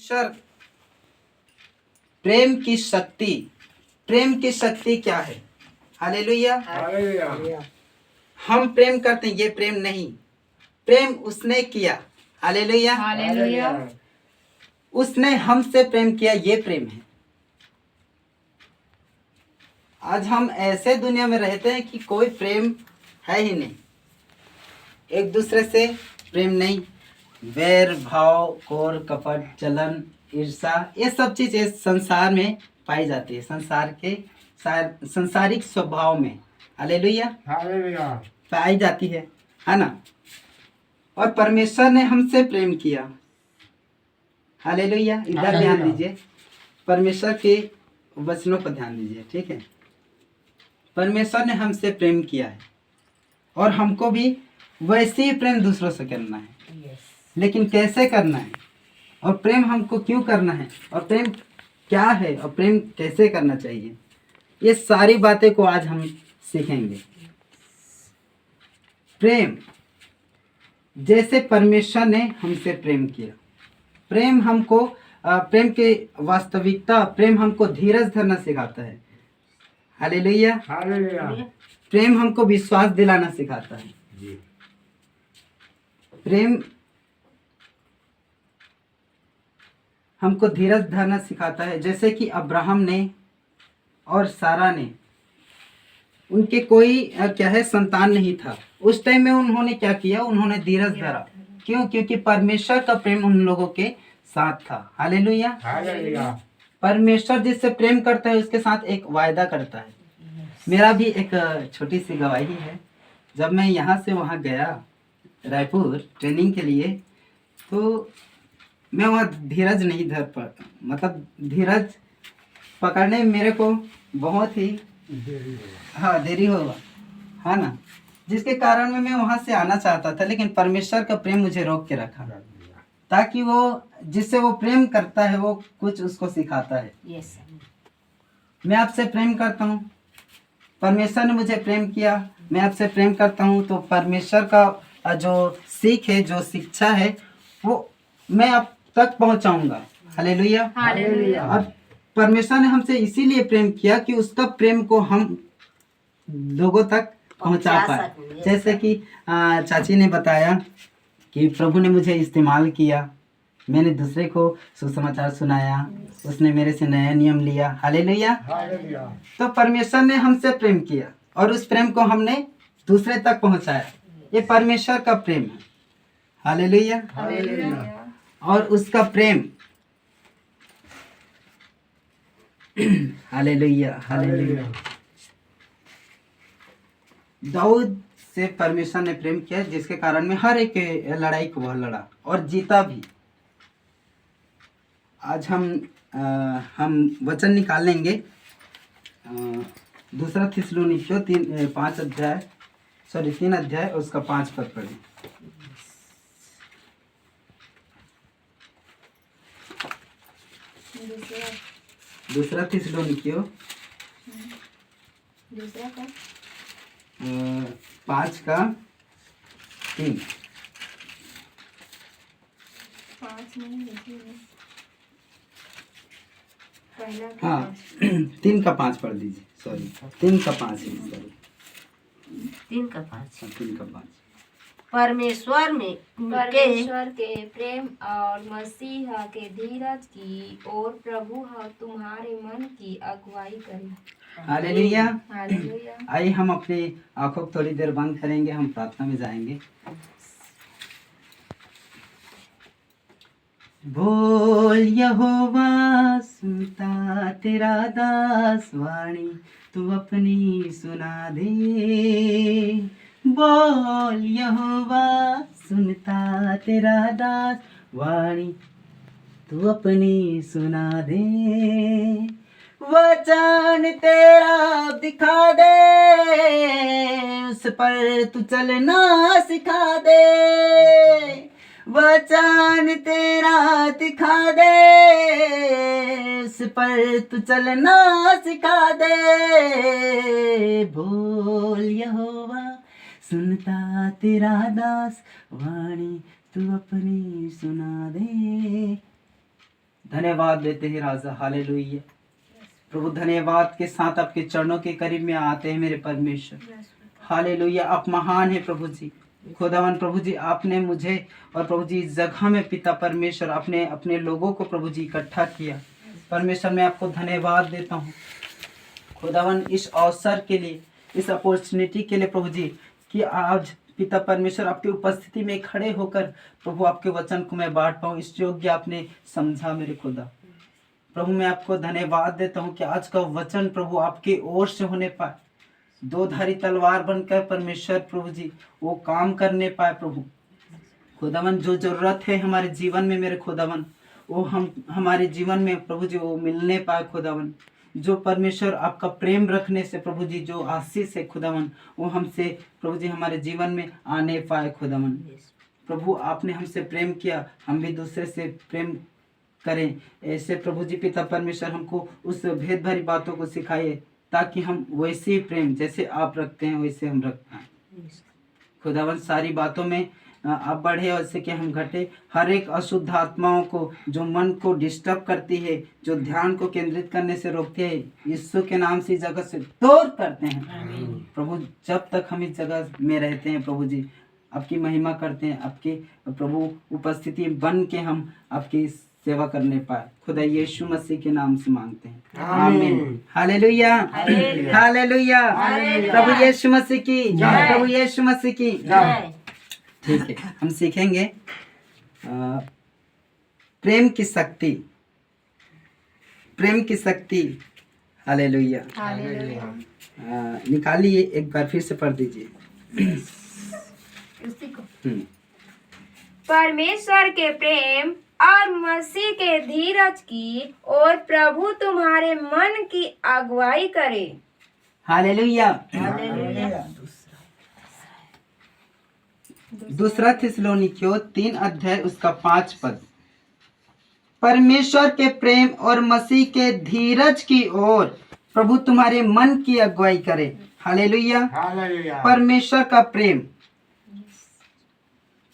Sir, प्रेम की शक्ति क्या है? हालेलुया। हालेलुया। हम प्रेम करते हैं, ये प्रेम नहीं, प्रेम उसने किया। हालेलुया। हालेलुया। उसने हमसे प्रेम किया, ये प्रेम है। आज हम ऐसे दुनिया में रहते हैं कि कोई प्रेम है ही नहीं, एक दूसरे से प्रेम नहीं, वैर भाव, क्रोध, कपट, जलन, ईर्षा, ये सब चीज इस संसार में पाई जाती है, संसारिक स्वभाव में। हालेलुया। हालेलुया। पाई जाती है ना। और परमेश्वर ने हमसे प्रेम किया। हालेलुया। इधर ध्यान दीजिए, परमेश्वर के वचनों पर ध्यान दीजिए, ठीक है। परमेश्वर ने हमसे प्रेम किया है और हमको भी वैसे ही प्रेम दूसरों से करना है। लेकिन कैसे करना है, और प्रेम हमको क्यों करना है, और प्रेम क्या है, और प्रेम कैसे करना चाहिए, ये सारी बातें को आज हम सीखेंगे। प्रेम, जैसे परमेश्वर ने हमसे प्रेम किया, प्रेम हमको प्रेम की वास्तविकता, प्रेम हमको धीरज धरना सिखाता है। हालेलुया। हालेलुया। प्रेम हमको विश्वास दिलाना सिखाता है। प्रेम हमको धीरज धरना सिखाता है। जैसे कि अब्राहम ने और सारा ने, उनके कोई क्या है संतान नहीं था, उस टाइम में उन्होंने क्या किया, उन्होंने धीरज धरा। क्यों? क्योंकि परमेश्वर का प्रेम उन लोगों के साथ था। हालेलुया। हालेलुया। परमेश्वर जिससे प्रेम करता है उसके साथ एक वायदा करता है। मेरा भी एक छोटी सी गवाही है। जब मैं यहाँ से वहाँ गया रायपुर ट्रेनिंग के लिए, तो मैं वहाँ धीरज नहीं धर पा, मतलब धीरज पकड़ने में मेरे को बहुत ही देरी होगा, है ना। जिसके कारण में मैं वहाँ से आना चाहता था, लेकिन परमेश्वर का प्रेम मुझे रोक के रखा, ताकि वो जिससे वो प्रेम करता है वो कुछ उसको सिखाता है। मैं आपसे प्रेम करता हूँ, परमेश्वर ने मुझे प्रेम किया, मैं आपसे प्रेम करता हूँ, तो परमेश्वर का जो सीख है, जो शिक्षा है, वो मैं आप तक पहुँचाऊंगा। हालेलुया। हालेलुया। और परमेश्वर ने हमसे इसीलिए प्रेम किया कि उसका प्रेम को हम लोगों तक पहुँचा पाए। जैसे कि चाची ने बताया कि प्रभु ने मुझे इस्तेमाल किया, मैंने दूसरे को सुसमाचार सुनाया, उसने मेरे से नया नियम लिया। हालेलुया। हालेलुया। तो परमेश्वर ने हमसे प्रेम किया और उस प्रेम को हमने दूसरे तक पहुंचाया। ये परमेश्वर का प्रेम है। हालेलुया। हालेलुया। और उसका प्रेम हालेलुया। हालेलुया। दाऊद से परमेश्वर ने प्रेम किया, जिसके कारण में हर एक लड़ाई को वह लड़ा और जीता भी। आज हम वचन निकाल लेंगे। दूसरा थिस्सलुनीकियों 3 अध्याय और उसका 5 पद पढ़ें। दूसरा थिस्सलुनीकियों 5 का 3। 3 का 5 पढ़ दीजिए। सॉरी, 3 का 5 है। सॉरी, 3 का 5। 3 का 5। परमेश्वर के प्रेम और मसीह के धीरज की ओर प्रभु तुम्हारे मन की अगुवाई करे। हालेलुया। हालेलुया। आइए हम अपनी आंखों को थोड़ी देर बंद करेंगे, हम प्रार्थना में जाएंगे। बोल यहोवा, सुनता तेरा दास वाणी, तू अपनी सुना दे। बोल यहोवा, सुनता तेरा दास वाणी, तू अपनी सुना दे। वचन तेरा दिखा दे, उस पर तू चलना सिखा दे। वचन तेरा दिखा दे, उस पर तू चलना सिखा दे। बोल यहोवा, सुनता तेरा दास वाणी, तू अपनी सुना दे। धन्यवाद देते हैं राजा। हालेलुया प्रभु, धन्यवाद के साथ आपके चरणों के करीब में आते हैं मेरे परमेश्वर। हालेलुया, आप महान है प्रभु जी। खुदावन प्रभु जी, आपने मुझे और प्रभु जी इस जगह में पिता परमेश्वर अपने अपने लोगों को प्रभु जी इकट्ठा किया। परमेश्वर मैं आपको धन्यवाद देता हूँ खुदावन इस अवसर के लिए, इस अपॉर्चुनिटी के लिए प्रभु जी, कि आज पिता परमेश्वर आपकी उपस्थिति में खड़े होकर प्रभु आपके वचन को मैं बांट पाऊँ। इस योग्य आपने समझा मेरे खुदा। प्रभु मैं आपको धन्यवाद देता हूँ कि आज का वचन प्रभु आपके ओर से होने पाए, दो धारी तलवार बनकर परमेश्वर प्रभु जी वो काम करने पाए। प्रभु खुदावन जो जरूरत है हमारे जीवन में मेरे खुदावन, वो हम हमारे जीवन में प्रभु जी वो मिलने पाए खुदावन। जो परमेश्वर आपका प्रेम रखने से प्रभु जी जो आशीष है खुदावन, वो हमसे प्रभु जी हमारे जीवन में आने पाए खुदावन। प्रभु आपने हमसे प्रेम किया, हम भी दूसरे से प्रेम करें। ऐसे प्रभु जी पिता परमेश्वर हमको उस भेद भरी बातों को सिखाइए, ताकि हम वैसे ही प्रेम जैसे आप रखते हैं वैसे हम रख पाएं खुदावन। सारी बातों में आप बढ़े और इससे कि हम घटे। हर एक अशुद्ध आत्माओं को जो मन को डिस्टर्ब करती है, जो ध्यान को केंद्रित करने से रोकती है, यीशु के नाम से इस जगह से दूर करते हैं प्रभु। जब तक हम इस जगह में रहते हैं प्रभु जी आपकी महिमा करते हैं, आपकी प्रभु उपस्थिति बन के हम आपकी सेवा करने पाए। खुदा यीशु मसीह के नाम से मांगते हैं, आमीन। Hallelujah, hallelujah. प्रभु यीशु मसीह की जय, प्रभु यीशु मसीह की जय। ठीक है, हम सीखेंगे प्रेम की शक्ति, प्रेम की शक्ति। हालेलुया, निकालिए एक बार फिर से पढ़ दीजिए। परमेश्वर के प्रेम और मसीह के धीरज की और प्रभु तुम्हारे मन की अगुवाई करे। हालेलुया। दूसरा थिस्सलुनीकियों 3 अध्याय उसका 5 पद। परमेश्वर के प्रेम और मसीह के धीरज की ओर प्रभु तुम्हारे मन की अगुवाई करे। हालेलुया। परमेश्वर का प्रेम,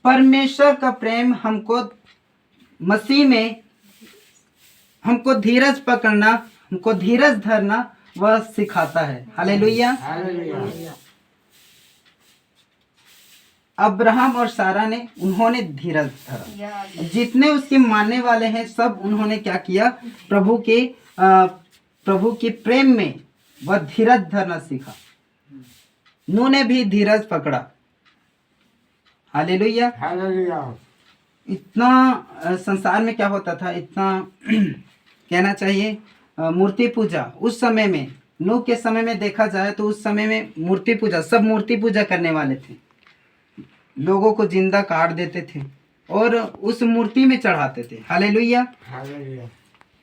परमेश्वर का प्रेम हमको मसीह में हमको धीरज पकड़ना, हमको धीरज धरना वह सिखाता है। हालेलुया। अब्राहम और सारा ने उन्होंने धीरज धरा। जितने उसके मानने वाले हैं सब उन्होंने क्या किया, प्रभु के प्रेम में वह धीरज धरना सीखा। नूह ने भी धीरज पकड़ा। हालेलुया। इतना संसार में क्या होता था, इतना कहना चाहिए मूर्ति पूजा उस समय में, नूह के समय में देखा जाए तो उस समय में मूर्ति पूजा, सब मूर्ति पूजा करने वाले थे। लोगों को जिंदा काट देते थे और उस मूर्ति में चढ़ाते थे। हालेलुया।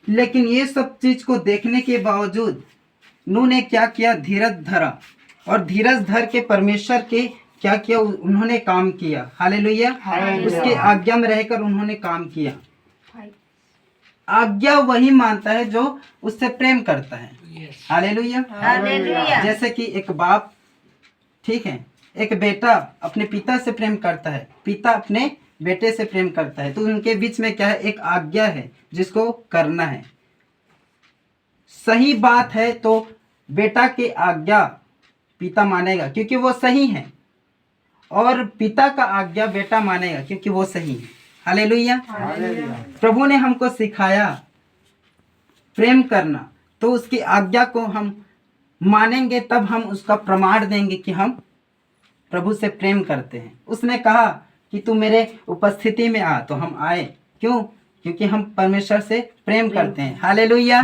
लेकिन ये सब चीज को देखने के बावजूद नूह ने क्या किया, धीरज धरा, और धीरज धर के परमेश्वर के क्या किया, उन्होंने काम किया। हालेलुया। उसके आज्ञा में रहकर उन्होंने काम किया। आज्ञा वही मानता है जो उससे प्रेम करता है। हालेलुया। जैसे कि एक बाप, ठीक है, एक बेटा अपने पिता से प्रेम करता है, पिता अपने बेटे से प्रेम करता है, तो उनके बीच में क्या है, एक आज्ञा है जिसको करना है। सही बात है तो बेटा की आज्ञा पिता मानेगा क्योंकि वो सही है, और पिता का आज्ञा बेटा मानेगा क्योंकि वो सही है। हालेलुया। प्रभु ने हमको सिखाया प्रेम करना, तो उसकी आज्ञा को हम मानेंगे, तब हम उसका प्रमाण देंगे कि हम प्रभु से प्रेम करते हैं। उसने कहा कि तू मेरे उपस्थिति में आ, तो हम आए। क्यों? क्योंकि हम परमेश्वर से प्रेम करते हैं। हालेलुया।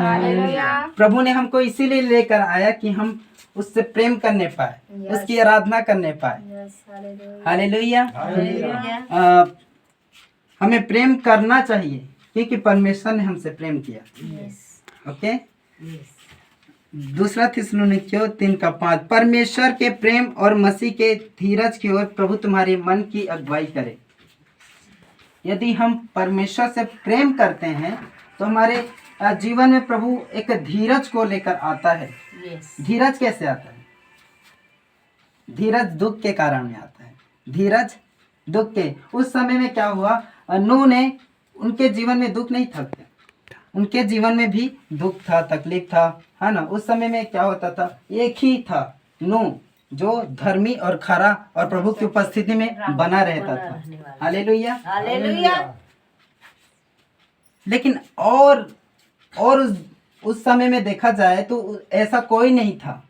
प्रभु ने हमको इसीलिए लेकर आया कि हम उससे प्रेम करने पाए, उसकी आराधना करने पाए। हालेलुया। हमें प्रेम करना चाहिए क्योंकि परमेश्वर ने हमसे प्रेम किया। ओके। दूसरा थिस्सलुनीकियों 3:5। परमेश्वर के प्रेम और मसीह के धीरज की ओर प्रभु तुम्हारे मन की अगुवाई करे। यदि हम परमेश्वर से प्रेम करते हैं तो हमारे जीवन में प्रभु एक धीरज को लेकर आता है। धीरज कैसे आता है? धीरज दुख के कारण में आता है। धीरज दुख के, उस समय में क्या हुआ, नूह ने, उनके जीवन में दुख नहीं था, उनके जीवन में भी दुख था, तकलीफ था, है ना। उस समय में क्या होता था, एक ही था नूह जो धर्मी और खरा और प्रभु की उपस्थिति में बना रहता था। हालेलुया। हालेलुया। लेकिन और उस समय में देखा जाए तो ऐसा कोई नहीं था,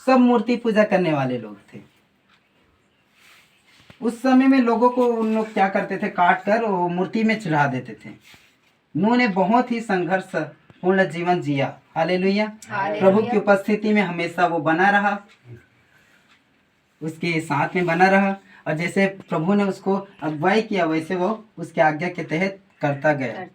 सब मूर्ति पूजा करने वाले लोग थे। उस समय में लोगों को उन लोग क्या करते थे, काट कर वो मूर्ति में चढ़ा देते थे। नूह ने बहुत ही संघर्ष पूर्ण जीवन जिया। हालेलुया। प्रभु की उपस्थिति में हमेशा वो बना रहा, उसके साथ में बना रहा, और जैसे प्रभु ने उसको अगुवाई किया वैसे वो उसके आज्ञा के तहत करता गया।